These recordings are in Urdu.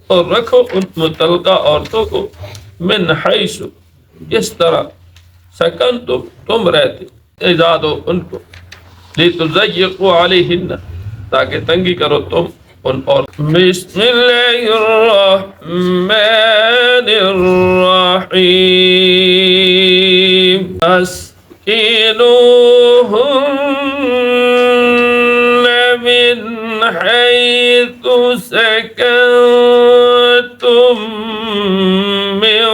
اور رکھو ان متعلقہ عورتوں کو من حیث اس طرح سکنتم تم رہتے، اجازت دو ان کو، لتضيقوا علیہن تاکہ تنگی کرو تم ان اور۔ بسم اللہ الرحمن الرحیم، اسکنوہن من حیث سکنتم من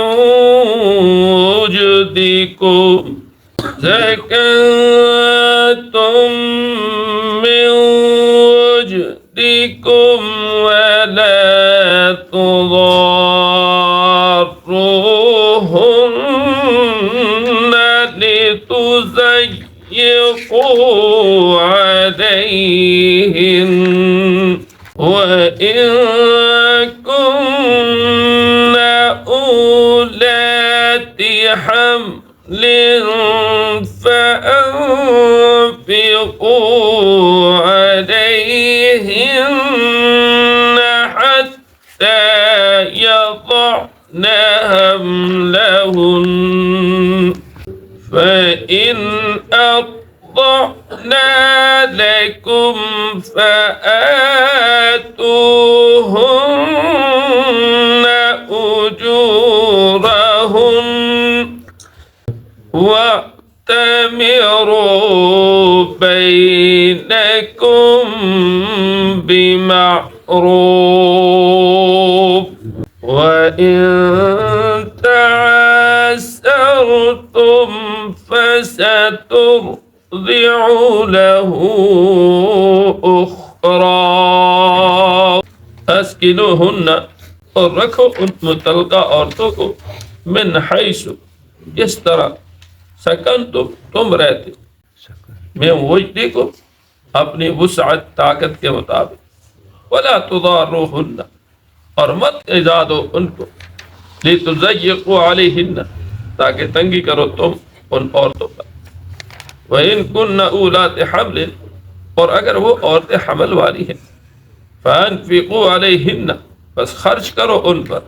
وجدکم ولا تضاروهن لتضيقوا عليهن وإن كن أولات حمل فأنفقوا عليهن حتى يضعن حملهن، فإن أرضعن لكم فآتوهن أجورهن واعتمروا بينكم بمعروف، وإن تعسرتم فسترضع له أخرى۔ اسکنوہن اور رکھو ان متعلقہ عورتوں کو من حیث اس طرح سکنتم تم رہتے، میں وجدکم اپنی وسعت طاقت کے مطابق، ولا تضاروہن اور مت ایذا دو ان کو، لتضيقوا علیہن تاکہ تنگی کرو تم ان عورتوں پر، وإن كن أولات حمل اور اگر وہ عورتیں حمل والی ہیں، فأنفقوا علیہن بس خرچ کرو ان پر،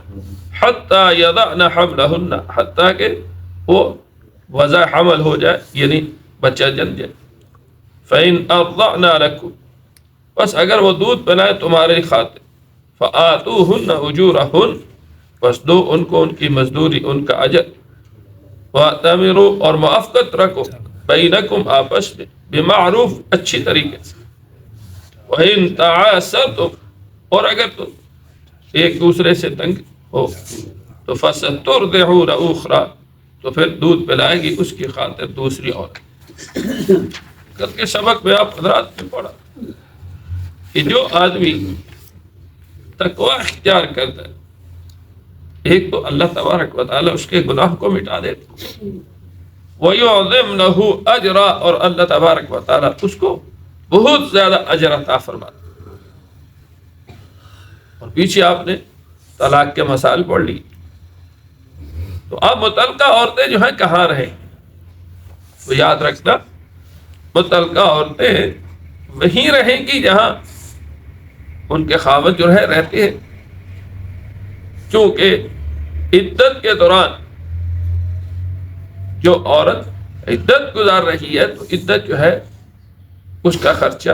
حتی یضعن حملہن حتیٰ کہ وہ وضع حمل ہو جائے یعنی بچہ جن جائے، فإن أرضعن لكم بس اگر وہ دودھ پلائے تمہارے خاطر، فآتوہن أجورہن بس دو ان کو ان کی مزدوری ان کا اجر، وَاعْتَمِرُوا اور موافقت رکھو بینکم آپس میں بمعروف اچھی طریقے سے، وَإِن تَعَاسَرْتُمْ اور اگر تم ایک دوسرے سے تنگ ہو تو فَسَتُرْضِعُ لَهُ أُخْرَىٰ تو پھر دودھ پلائے گی اس کی خاطر دوسری عورت۔ کل کے سبق میں آپ حضرات نے پڑھا کہ جو آدمی تقوی اختیار کرتا ہے، ایک تو اللہ تبارک و تعالیٰ اس کے گناہ کو مٹا دیتا، وَيُعْظِمْ لَهُ أَجْرًا اور اللہ تبارک و تعالیٰ اس کو بہت زیادہ اجر عطا فرماتا۔ اور پیچھے آپ نے طلاق کے مسائل پڑھ لی، تو اب متعلقہ عورتیں جو ہیں کہاں رہیں، تو یاد رکھنا متعلقہ عورتیں وہیں رہیں گی جہاں ان کے خاوند جو ہے رہتے ہیں، چونکہ عدت کے دوران جو عورت عدت گزار رہی ہے تو عدت جو ہے اس کا خرچہ،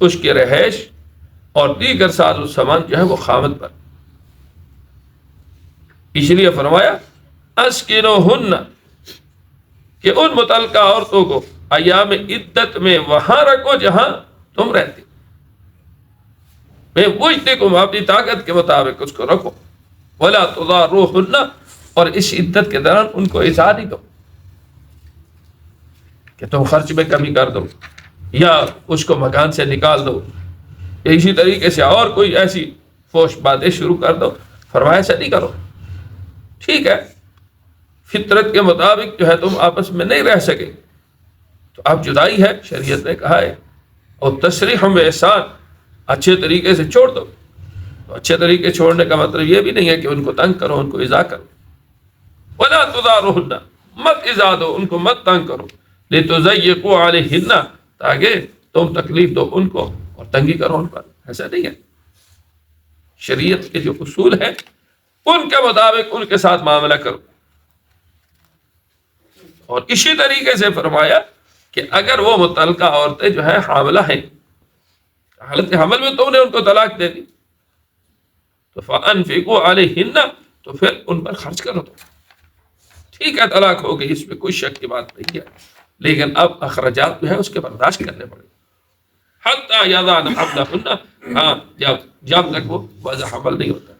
اس کی رہائش اور دیگر ساز و سامان جو ہے وہ خاوند پر، اس لیے فرمایا اسکنوہن کہ ان متعلقہ عورتوں کو ایام عدت میں وہاں رکھو جہاں تم رہتے، میں وجدکم اپنی طاقت کے مطابق اس کو رکھو، ولا تضاروہن اور اس عدت کے دوران ان کو ایذا نہیں دو کہ تم خرچ میں کمی کر دو یا اس کو مکان سے نکال دو یا اسی طریقے سے اور کوئی ایسی فوش باتیں شروع کر دو، فرمایا ایسا نہیں کرو۔ ٹھیک ہے فطرت کے مطابق جو ہے تم آپس میں نہیں رہ سکے تو اب جدائی ہے، شریعت نے کہا ہے، اور تصریح بإحسان اچھے طریقے سے چھوڑ دو۔ تو اچھے طریقے چھوڑنے کا مطلب یہ بھی نہیں ہے کہ ان کو تنگ کرو، ان کو ایذا کرو، ولا تضاروہن مت ایذا دو، ان کو مت تنگ کرو، لتضيقوا علیہن تاکہ تم تکلیف دو ان کو اور تنگی کرو ان پر، ایسا نہیں ہے۔ شریعت کے جو اصول ہیں ان کے مطابق ان کے ساتھ معاملہ کرو. اور اسی طریقے سے فرمایا کہ اگر وہ متعلقہ عورتیں جو ہے حاملہ ہیں، حالت حمل میں تم نے ان کو طلاق دے دی، تو فَأَنفِقُوا عَلَيْهِنَّ، تو پھر ان پر خرچ کرو. تو ٹھیک ہے طلاق ہو گئی، اس میں کوئی شک کی بات نہیں ہے، لیکن اب اخراجات جو ہے اس کے برداشت کرنے پڑے. حتیٰ یضعن حملہن، ہاں جب تک وہ وضع حمل نہیں ہوتا.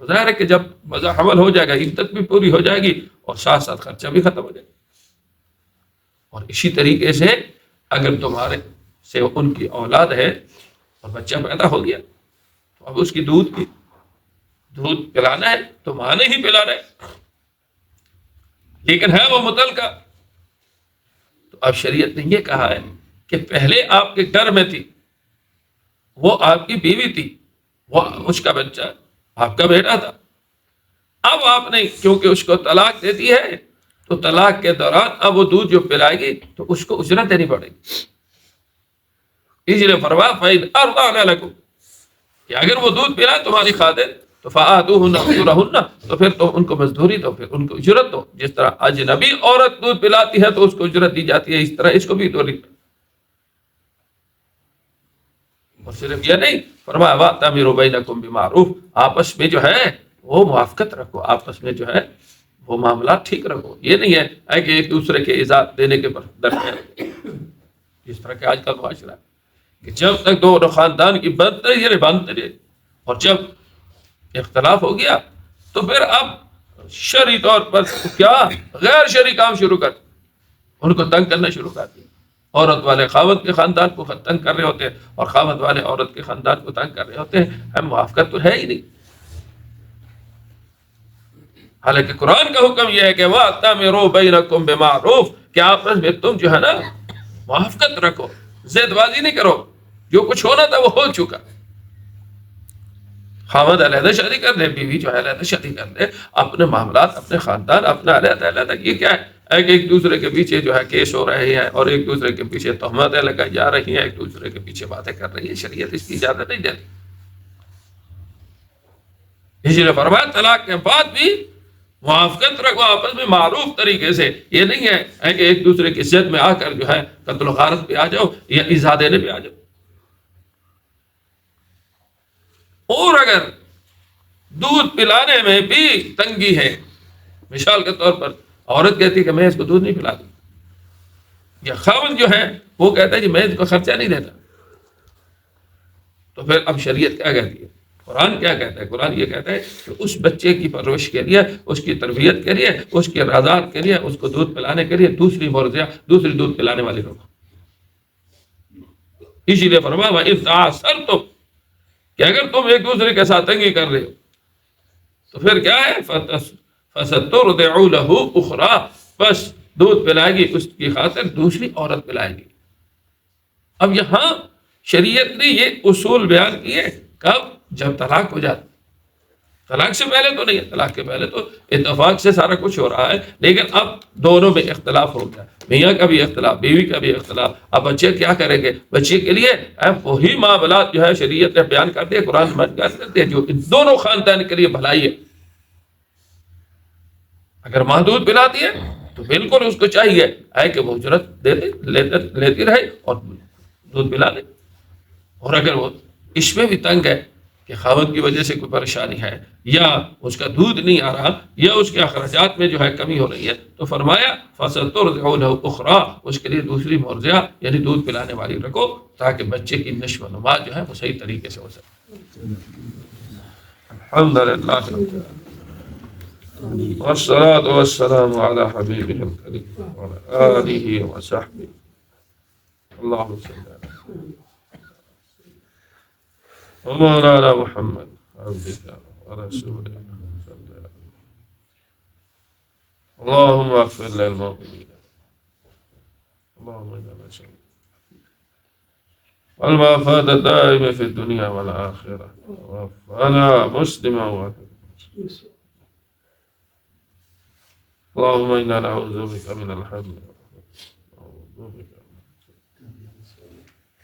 تو ظاہر ہے کہ جب وضع حمل ہو جائے گا عدت بھی پوری ہو جائے گی اور ساتھ ساتھ خرچہ بھی ختم ہو جائے گا. اور اسی طریقے سے اگر تمہارے سے ان کی اولاد ہے اور بچہ پیدا ہو گیا تو اب اس کی دودھ پلانا ہے تو ماں نے ہی پلانا ہے، لیکن ہے وہ متعلقہ. تو اب شریعت نے یہ کہا ہے کہ پہلے آپ کے گھر میں تھی، وہ آپ کی بیوی تھی، وہ اس کا بچہ آپ کا بیٹا تھا. اب آپ نے کیونکہ اس کو طلاق دے دی ہے تو طلاق کے دوران اب وہ دودھ جو پلائے گی تو اس کو اجرت دینی پڑے گی. اس لیے فرمایا فَإِنْ أَرْضَعْنَ لَكُمْ، کہ اگر وہ دودھ پلائے تمہاری خاطر تو فَآتُوهُنَّ أُجُورَهُنَّ، تو پھر تم ان کو مزدوری دو، پھر ان کو اجرت دو. جس طرح اجنبی عورت دودھ پلاتی ہے تو اس کو اجرت دی جاتی ہے، اس طرح اس کو بھی دو. اور صرف یہ نہیں، فرمایا وَأْتَمِرُوا بَيْنَكُمْ بِمَعْرُوفٍ، آپس میں جو ہے وہ موافقت رکھو، آپس میں جو ہے وہ معاملات ٹھیک رکھو. یہ نہیں ہے کہ ایک دوسرے کے ایذا دینے کے درمیان، جس طرح کہ آج کل معاشرہ ہے کہ جب تک دونوں خاندان کی بنتے رہے اور جب اختلاف ہو گیا تو پھر اب شرعی طور پر کیا غیر شرعی کام شروع کر ان کو تنگ کرنا شروع کر دیا. عورت والے خاوند کے خاندان کو تنگ کر رہے ہوتے ہیں اور خاوند والے عورت کے خاندان کو تنگ کر رہے ہوتے ہیں. ہم موافقت تو ہے ہی نہیں. حالانکہ قرآن کا حکم یہ ہے کہ وَأْتَمِرُوا بَيْنَكُمْ بِمَعْرُوفٍ، کہ آپس میں تم جو ہے نا موافقت رکھو، زید بازی نہیں کرو. جو کچھ ہونا تھا وہ ہو چکا. خاوند علیحدہ شادی کر لے، بیوی جو ہے علیحدہ شادی کر لے، اپنے معاملات اپنے خاندان اپنا علیحدہ. یہ کیا ہے کہ ایک دوسرے کے پیچھے جو ہے کیس ہو رہے ہیں اور ایک دوسرے کے پیچھے تہمتیں لگائی جا رہی ہیں، ایک دوسرے کے پیچھے باتیں کر رہی ہے. شریعت اس کی اجازت نہیں دیتی. اسی لیے فرمایا طلاق کے بعد بھی موافقت رکھو آپس میں معروف طریقے سے. یہ نہیں ہے کہ ایک دوسرے کی عزت میں آ کر جو ہے قتل و غارت پہ آ جاؤ یا ایذا دینے پہ آ جاؤ. اور اگر دودھ پلانے میں بھی تنگی ہے، مثال کے طور پر عورت کہتی ہے کہ میں اس کو دودھ نہیں پلا دوں، یا خاوند جو ہے وہ کہتا ہے کہ میں اس کو خرچہ نہیں دیتا، تو پھر اب شریعت کیا کہتی ہے؟ قرآن کیا کہتا ہے؟ قرآن یہ کہتا ہے کہ اس بچے کی پرورش کے لیے، اس کی تربیت کے لیے، اس کی رضاعت کے لیے، اس کو دودھ پلانے کے لیے دوسری مرضیہ، دوسری دودھ پلانے والی رکھو. اسی لیے فرمایا وَإِذْ تَعَاثَرْتُمْ، کہ اگر تم ایک دوسرے کے ساتھ تنگی کر رہے ہو تو پھر کیا ہے فَسَتُرْضِعُ لَهُ أُخْرَىٰ، بس دودھ پلائے گی اس کی خاطر دوسری عورت پلائے گی. اب یہاں شریعت نے یہ اصول بیان کیے کب؟ جب طلاق ہو جاتی. طلاق سے پہلے تو نہیں ہے، طلاق کے پہلے تو اتفاق سے سارا کچھ ہو رہا ہے، لیکن اب دونوں میں اختلاف ہو گیا، میاں کا بھی اختلاف، بیوی کا بھی اختلاف. اب بچے کیا کریں گے؟ بچے کے لیے وہی معاملات جو ہے شریعت نے بیان کر دیا، قرآن بیان کر دیا جو ان دونوں خاندان کے لیے بھلائی ہے. اگر ماں دودھ پلاتی ہے تو بالکل اس کو چاہیے کہ وہ اجرت لیتی رہے اور دودھ پلا لے. اور اگر وہ اس میں بھی تنگ ہے کہ خاوند کی وجہ سے کوئی پریشانی ہے یا اس کا دودھ نہیں آ رہا یا اس کے اخراجات میں جو ہے کمی ہو رہی ہے، تو فرمایا فَسَتُرْضِعُ لَهُ أُخْرَىٰ، اس کے لیے دوسری مرضعہ یعنی دودھ پلانے والی رکھو تاکہ بچے کی نشو و نما جو ہے وہ صحیح طریقے سے ہو سکے. الحمدللہ والصلاة والسلام على حبیبہ الکریم وعلى آلہ وصحبہ. اللہم صلی اللہ ومولانا محمد عبدك ورسولك. اللهم اغفر للمؤمنين، اللهم انا نسألك والمعافاة الدائمة في الدنيا والآخرة، وفقنا مسلما وحسنا. اللهم انا نعوذ بك من الحزن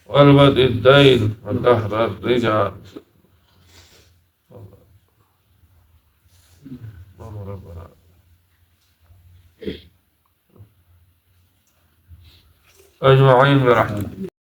والبد الدين وقهر الرجال اجمعین برحمتک.